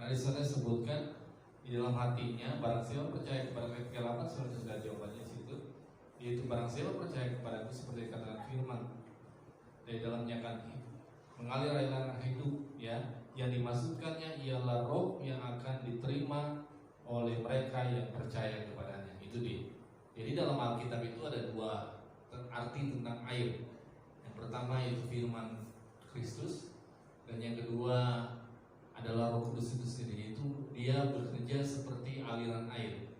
Nah, di sana disebutkan di dalam hatinya, barang siapa percaya kepada kekelapan, sudah jawabannya di situ, yaitu barang siapa percaya kepadaku seperti kata firman dari dalamnya akan mengalir air hidup, ya. Yang dimaksudkannya ialah roh yang akan diterima oleh mereka yang percaya kepadanya. Itu dia. Jadi dalam Alkitab itu ada dua arti tentang air. Yang pertama yaitu firman Kristus, dan yang kedua adalah Roh Kudus itu sendiri. Itu dia bekerja seperti aliran air.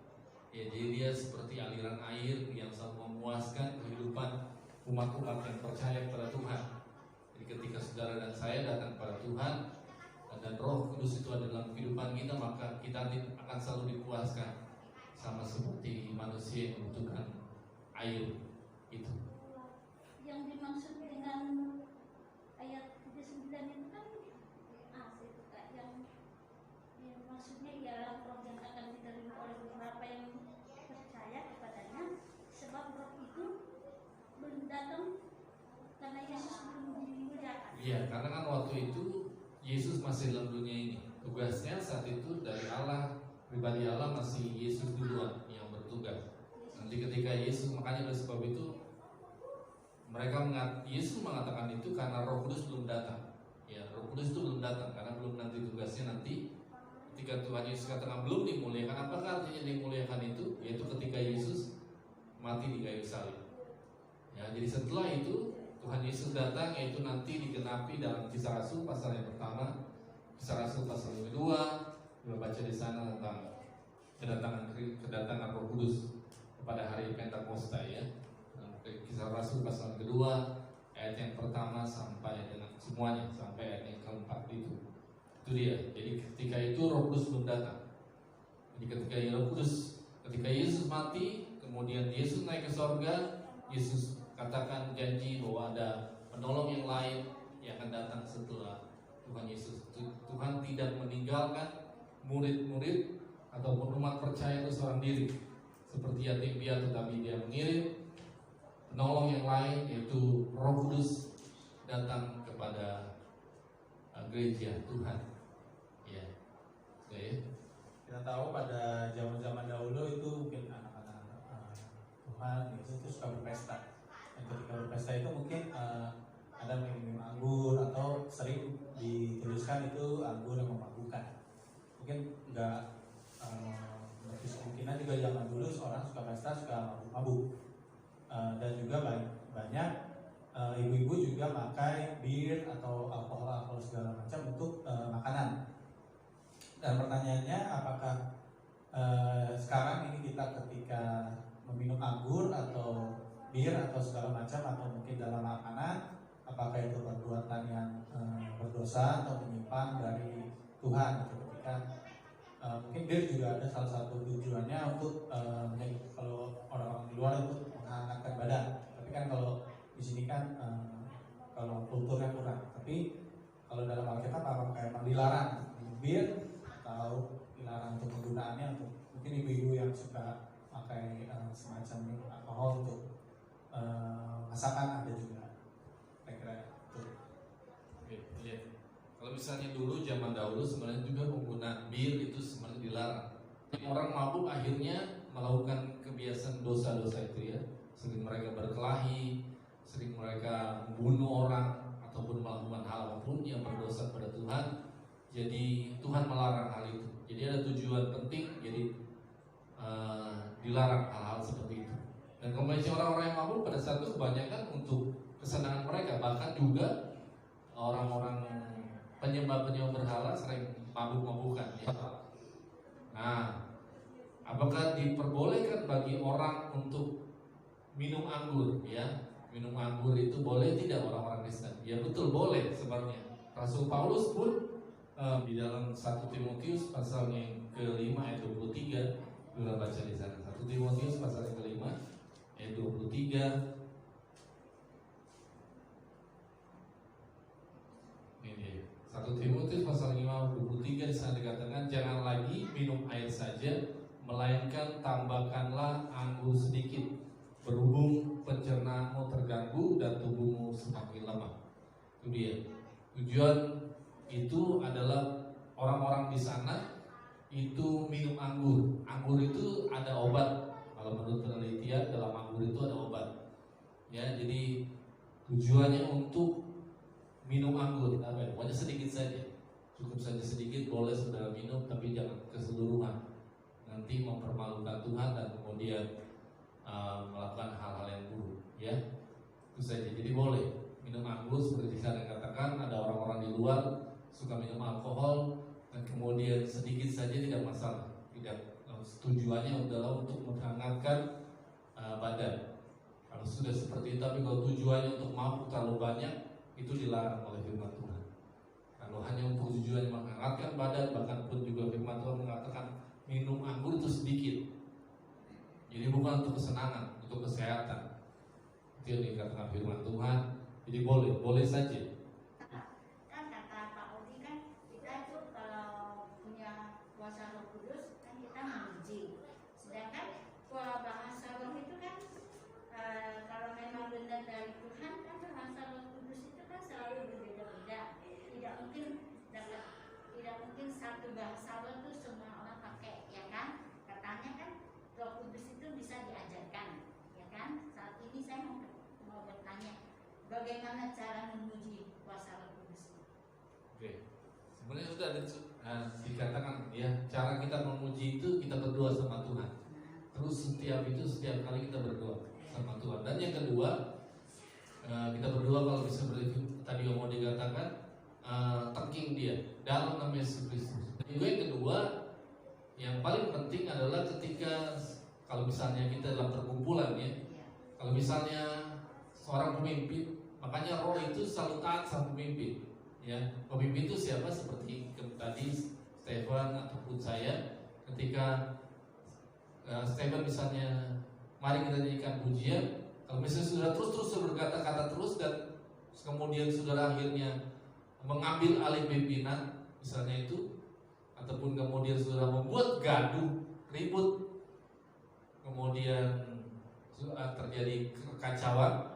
Ya, jadi dia seperti aliran air yang selalu memuaskan kehidupan umat-umat yang percaya kepada Tuhan. Jadi ketika saudara dan saya datang kepada Tuhan dan Roh Kudus itu ada dalam kehidupan kita, maka kita akan selalu dipuaskan, sama seperti manusia yang membutuhkan air itu. Yang dimaksud dengan ayat 39 itu kan itu Kak, yang maksudnya ialah roh yang akan diterima oleh beberapa yang percaya kepadanya, sebab roh itu belum datang karena Yesus belum dimuliakan. Iya, karena kan waktu itu Yesus masih dalam dunia ini. Tugasnya saat itu dari Allah, pribadi Allah, masih Yesus duluan yang bertugas. Nanti ketika Yesus, makanya oleh sebab itu Yesus mengatakan itu karena Roh Kudus belum datang. Ya, Roh Kudus itu belum datang karena belum nanti tugasnya nanti ketika Tuhan Yesus katakan belum dimuliakan. Apakah artinya dimuliakan itu? Yaitu ketika Yesus mati di kayu salib. Ya, jadi setelah itu Tuhan Yesus datang, yaitu nanti digenapi dalam Kisah Rasul pasal yang pertama, Kisah Rasul pasal yang kedua. Kita baca di sana tentang kedatangan Roh Kudus pada hari Pentakosta, ya. Kisah Rasul pasal yang kedua, ayat yang pertama sampai dengan semuanya sampai ayat yang keempat itu dia. Jadi ketika itu Roh Kudus belum datang. Jadi ketika Yesus mati, kemudian Yesus naik ke sorga, Yesus katakan janji bahwa ada penolong yang lain yang akan datang setelah Tuhan Yesus. Tuhan tidak meninggalkan murid-murid ataupun umat percaya itu seorang diri seperti yatim piatu, tetapi dia mengirim penolong yang lain, yaitu Roh Kudus datang kepada gereja Tuhan. Ya, okay. Kita tahu pada zaman-zaman dahulu itu mungkin anak-anak Tuhan itu suka berpesta. Dan ketika berpesta itu mungkin ada minum anggur atau sering dituliskan itu anggur yang memabukkan. Mungkin enggak kemungkinan juga zaman dulu seorang suka pesta suka mabuk. Dan juga banyak ibu-ibu juga pakai bir atau alkohol segala macam untuk makanan. Dan pertanyaannya, apakah sekarang ini kita ketika meminum anggur atau bir atau segala macam atau mungkin dalam makanan, apakah itu perbuatan yang berdosa atau menyimpang dari Tuhan? Ketika mungkin bir juga ada salah satu tujuannya untuk kalau orang-orang di luar itu menghangatkan badan. Tapi kan kalau di sini kan kalau kulturnya kurang. Tapi kalau dalam Alkitab apakah memang dilarang bir atau dilarang untuk penggunaannya untuk mungkin ibu-ibu yang suka pakai semacam alkohol untuk masakan ada juga. Kira-kira itu. Ya. Kalau misalnya dulu zaman dahulu sebenarnya juga penggunaan bir itu sebenarnya dilarang. Orang mabuk akhirnya melakukan kebiasaan dosa-dosa itu, ya. Sering mereka berkelahi, sering mereka membunuh orang ataupun melakukan hal apapun yang berdosa pada Tuhan. Jadi Tuhan melarang hal itu. Jadi ada tujuan penting. Jadi dilarang hal-hal seperti itu. Dan kemudian orang-orang yang mabuk pada saat itu kebanyakan untuk kesenangan mereka. Bahkan juga orang-orang penyembah berhala sering mabuk-mabukan, ya. Nah, apakah diperbolehkan bagi orang untuk minum anggur, ya? Minum anggur itu boleh tidak orang-orang Kristen? Ya betul, boleh sebenarnya. Rasul Paulus pun di dalam 1 Timotius pasal yang ke-5 ayat 23, kita baca di sana. 1 Timotius pasal yang ke-5 ayat 23. Ini 1 Timotius pasal 5 ayat 23 di sana dikatakan, jangan lagi minum air saja, melainkan tambahkanlah anggur sedikit, berhubung pencernaanmu terganggu dan tubuhmu semakin lemah. Itu dia. Tujuan itu adalah orang-orang di sana itu minum anggur. Anggur itu ada obat. Kalau menurut penelitian dalam anggur itu ada obat. Ya, jadi tujuannya untuk minum anggur. Pokoknya sedikit saja, cukup saja sedikit, boleh saudara minum, tapi jangan keseluruhan. Nanti mempermalukan Tuhan dan kemudian melakukan hal-hal yang buruk. Ya, itu saja. Jadi boleh minum anggur seperti saya katakan. Ada orang-orang di luar suka minum alkohol dan kemudian sedikit saja tidak masalah. Tidak, tujuannya adalah untuk menghangatkan badan. Kalau sudah seperti itu, tapi kalau tujuannya untuk mabuk terlalu banyak, itu dilarang oleh firman Tuhan. Kalau hanya untuk tujuan menghangatkan badan, bahkan pun juga firman Tuhan mengatakan minum anggur itu sedikit. Jadi bukan untuk kesenangan, untuk kesehatan. Itu yang dikatakan firman Tuhan. Jadi boleh saja. Kan kata Pak Odi kan kita itu kalau punya kuasa Roh Kudus kan kita menguji. Sedangkan kalau bahasa Roh itu kan kalau memang benar dari Tuhan kan bahasa Roh Kudus itu kan selalu berbeda-beda. Tidak mungkin satu bahasa Roh itu semua orang pakai, ya kan? Katanya kan Roh Kudus itu bisa diajarkan, ya kan? Saat ini saya mau bertanya, bagaimana cara menguji kuasa Roh Kudus? Oke, sebenarnya sudah ada dikatakan ya, cara kita menguji itu kita berdoa sama Tuhan. Terus setiap kali kita berdoa sama Tuhan. Dan yang kedua, kita berdoa kalau bisa tadi yang mau dikatakan thanking dia dalam nama Yesus Kristus. Juga yang kedua, yang paling penting adalah ketika kalau misalnya kita dalam perkumpulan ya, kalau misalnya seorang pemimpin, makanya roh itu selalu taat sama pemimpin. Ya, pemimpin itu siapa? Seperti tadi Stephen ataupun saya, ketika Stephen misalnya, mari kita nyanyikan pujian. Kalau misalnya sudah terus berkata-kata terus dan kemudian saudara akhirnya mengambil alih pimpinan, misalnya itu, ataupun kemudian saudara membuat gaduh, ribut, kemudian terjadi kekacauan.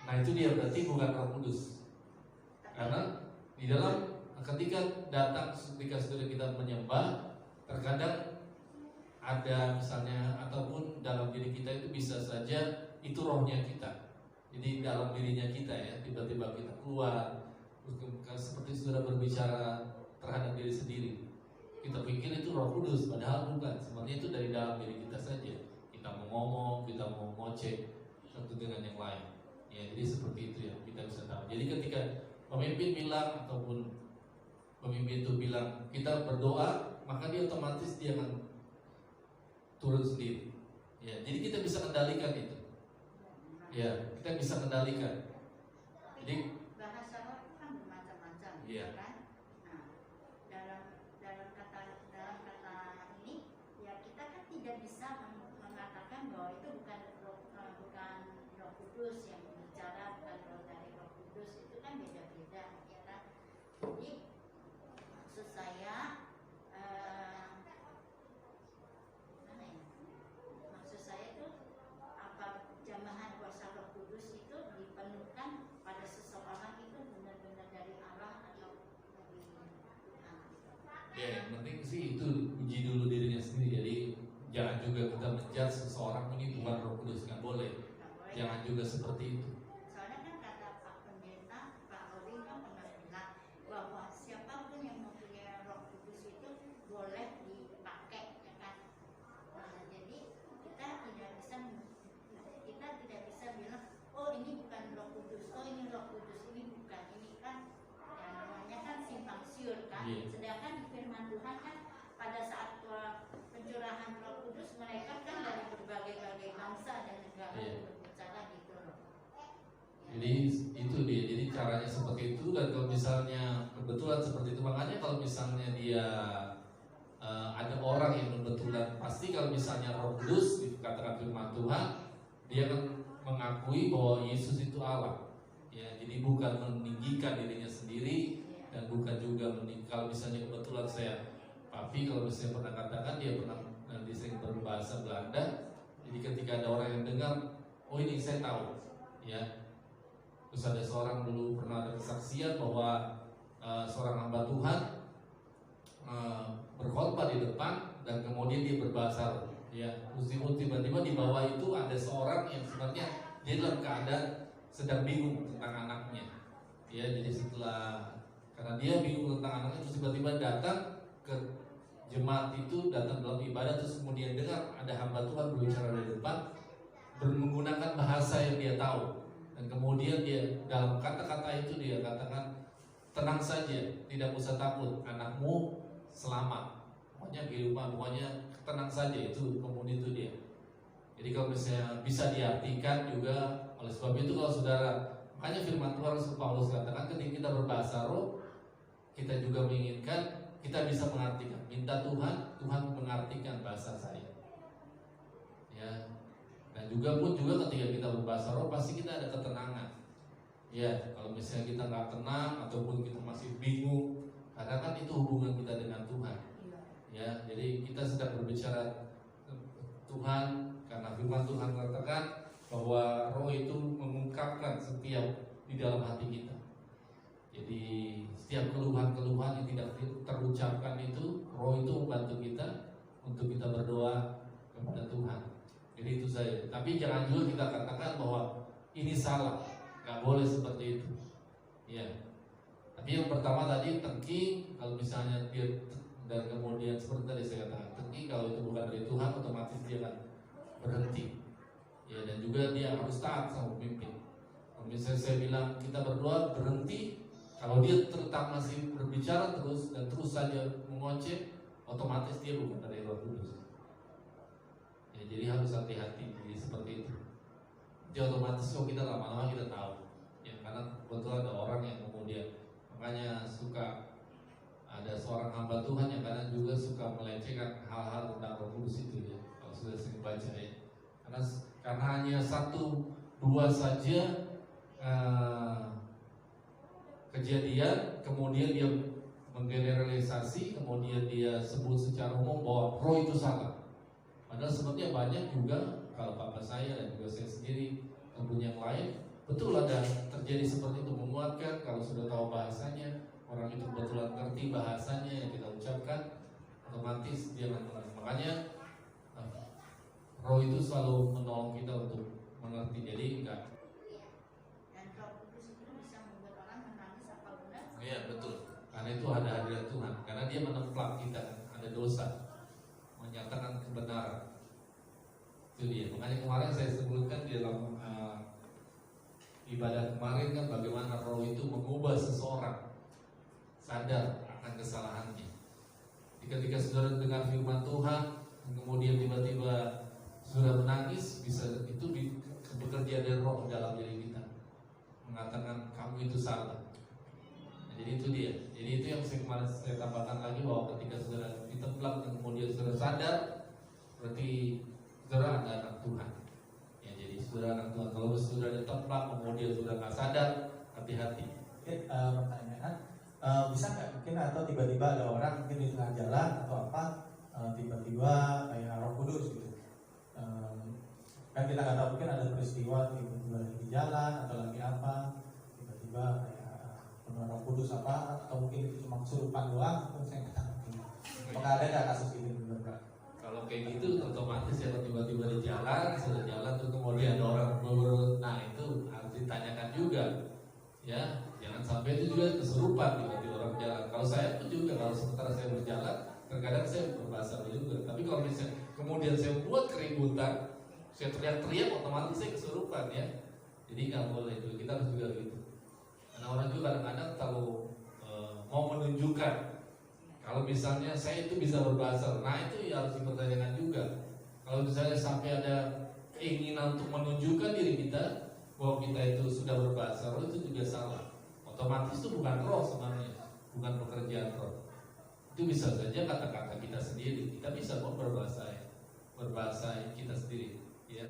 Nah itu dia berarti bukan Roh Kudus. Karena di dalam ketika saudara kita menyembah, terkadang ada misalnya ataupun dalam diri kita itu bisa saja itu rohnya kita. Jadi dalam dirinya kita ya, tiba-tiba kita keluar, seperti saudara berbicara terhadap diri sendiri. Kita pikir itu Roh Kudus, padahal bukan. Sebenarnya itu dari dalam diri kita saja. Kita mau ngomong, kita mau ngoceh satu dengan yang lain. Ya, jadi seperti itu ya, kita bisa tahu. Jadi ketika pemimpin bilang ataupun pemimpin itu bilang kita berdoa, maka dia otomatis dia akan turun sendiri. Ya, jadi kita bisa kendalikan itu. Ya, kita bisa kendalikan. Jadi bahasa Roh itu kan bermacam-macam, iya. kan? Nah, dalam kata ini, ya kita kan tidak bisa mengatakan bahwa itu bukan Roh Kudus yang berbicara, bukan roh dari Roh Kudus, itu kan beda-beda, ya kan? Jadi maksud saya, maksud saya itu apa jamahan kuasa Roh Kudus itu dipenuhkan pada seseorang itu benar-benar dari Allah atau dari Tuhan. ya yang penting sih itu uji dulu dirinya sendiri. Jadi jangan juga kita menjudge seseorang ini bukan Roh Kudus, nggak boleh. Jangan juga seperti itu. Soalnya kan kata Pak Pendeta, Pak Odin kan pernah bilang bahwa siapapun yang mempunyai Roh Kudus itu boleh dipakai, ya kan? Nah, jadi kita tidak bisa bilang, oh ini bukan Roh Kudus, oh ini Roh Kudus, ini bukan, ini kan ya namanya kan simpang siur kan. Yeah. Sedangkan di firman Tuhan kan pada saat pencurahan Roh Kudus mereka kan dari berbagai-bagai bangsa dan negara Yeah. berbicara gitu loh. Jadi itu dia. Jadi caranya seperti itu. Dan kalau misalnya kebetulan seperti itu, makanya kalau misalnya dia ada orang yang kebetulan, pasti kalau misalnya Roh Kudus dikatakan firman Tuhan, dia akan mengakui bahwa Yesus itu Allah. Ya, jadi bukan meninggikan dirinya sendiri dan bukan juga kalau misalnya kebetulan Papi kalau misalnya pernah katakan dia pernah nanti sering berbahasa Belanda. Jadi ketika ada orang yang dengar, oh ini saya tahu, ya. Terus ada seorang dulu pernah ada kesaksian bahwa seorang hamba Tuhan berkhotbah di depan dan kemudian dia berbahasa roh. Ya, tiba-tiba di bawah itu ada seorang yang sebenarnya dia dalam keadaan sedang bingung tentang anaknya. Ya, jadi karena dia bingung tentang anaknya, terus tiba-tiba datang ke jemaat itu, datang dalam ibadah, terus kemudian dengar ada hamba Tuhan berbicara dari depan, menggunakan bahasa yang dia tahu, dan kemudian dia dalam kata-kata itu dia katakan, tenang saja, tidak usah takut, anakmu selamat. Pokoknya kehidupan, pokoknya tenang saja, itu kemudian itu dia. Jadi kalau misalnya bisa diartikan juga, oleh sebab itu kalau saudara, makanya firman Tuhan Rasul Paulus katakan ketika kita berbahasa roh, kita juga menginginkan kita bisa mengartikan. Minta Tuhan mengartikan bahasa saya. Ya. Dan juga ketika kita berbahasa roh pasti kita ada ketenangan. Ya, kalau misalnya kita nggak tenang ataupun kita masih bingung, karena kan itu hubungan kita dengan Tuhan. Ya, jadi kita sedang berbicara Tuhan karena firman Tuhan mengatakan bahwa roh itu mengungkapkan setiap di dalam hati kita. Jadi setiap keluhan-keluhan yang tidak terucapkan itu, roh itu membantu kita untuk kita berdoa kepada Tuhan. Jadi itu saya. Tapi jangan juga kita katakan bahwa ini salah, nggak boleh seperti itu. Ya. Tapi yang pertama tadi tengking, kalau misalnya dia dan kemudian seperti tadi saya katakan tengking, kalau itu bukan dari Tuhan, otomatis dia akan berhenti. Ya, dan juga dia harus taat sama pemimpin. Kalau misalnya saya bilang kita berdoa berhenti, kalau dia tetap masih berbicara terus dan terus saja mengoceh, otomatis dia bukan dari Roh Kudus. Ya, jadi harus hati-hati. Jadi seperti itu. Jadi otomatis kok kita lama-lama kita tahu. Ya, karena kebetulan ada orang yang kemudian makanya suka ada seorang hamba Tuhan yang kadang juga suka melecehkan hal-hal tentang Roh Kudus itu ya. Kalau sudah sering baca ya. Karena hanya 1-2 saja kejadian, kemudian dia menggeneralisasi, kemudian dia sebut secara umum bahwa roh itu salah. Padahal sebenarnya banyak juga, kalau papa saya dan juga saya sendiri tentunya yang lain, betul ada terjadi seperti itu, menguatkan kalau sudah tahu bahasanya, orang itu betulan ngerti bahasanya yang kita ucapkan, otomatis dia mengerti. Makanya roh itu selalu menolong kita untuk mengerti. Jadi enggak. Dan Roh Kudus itu bisa membuat orang menangis apabila. Iya betul. Karena itu ada hadirat Tuhan. Karena dia menemplak kita, ada dosa, menyatakan kebenaran. Itu dia. Makanya kemarin saya sebutkan di dalam ibadah kemarin kan bagaimana roh itu mengubah seseorang sadar akan kesalahannya. Ketika saudara dengar firman Tuhan, kemudian tiba-tiba saudara menangis, bisa itu bekerja dari roh dalam diri kita, mengatakan kamu itu salah. Nah, jadi itu dia. Jadi itu yang kemarin saya tambahkan lagi, bahwa ketika saudara ditemplak dan kemudian saudara sadar, berarti saudara adalah anak Tuhan. Ya, jadi saudara anak Tuhan. Kalau saudara ditemplak kemudian saudara nggak sadar, hati-hati. Pertanyaan, bisa nggak mungkin atau tiba-tiba ada orang mungkin di tengah jalan atau apa, tiba-tiba kayak Roh Kudus gitu. Kan kita nggak tahu, mungkin ada peristiwa tiba-tiba lagi di jalan atau lagi apa, tiba-tiba kayak penuh Roh Kudus apa, atau mungkin itu cuma kesurupan doang, atau saya nggak tahu. Apakah ada nggak kasus ini benar? Kalau kayak gitu otomatis ya tiba-tiba di jalan, sudah jalan tuh kemudian ada orang berurut, nah itu harus ditanyakan juga, ya jangan sampai itu juga kesurupan tiba-tiba orang jalan. Kalau saya pun juga, kalau sementara saya berjalan, terkadang saya berbahasa juga. Tapi kalau misalnya kemudian saya buat keributan, saya teriak-teriak, otomatis saya kesurupan ya. Jadi nggak boleh itu, kita harus juga gitu. Karena orang juga kadang-kadang kalau mau menunjukkan, kalau misalnya saya itu bisa berbahasa, nah itu ya harus dipertanyakan juga. Kalau misalnya sampai ada keinginan untuk menunjukkan diri kita bahwa kita itu sudah berbahasa roh, itu juga salah. Otomatis itu bukan roh sebenarnya, bukan pekerjaan roh. Itu bisa saja kata-kata kita sendiri. Kita bisa kok berbahasa kita sendiri.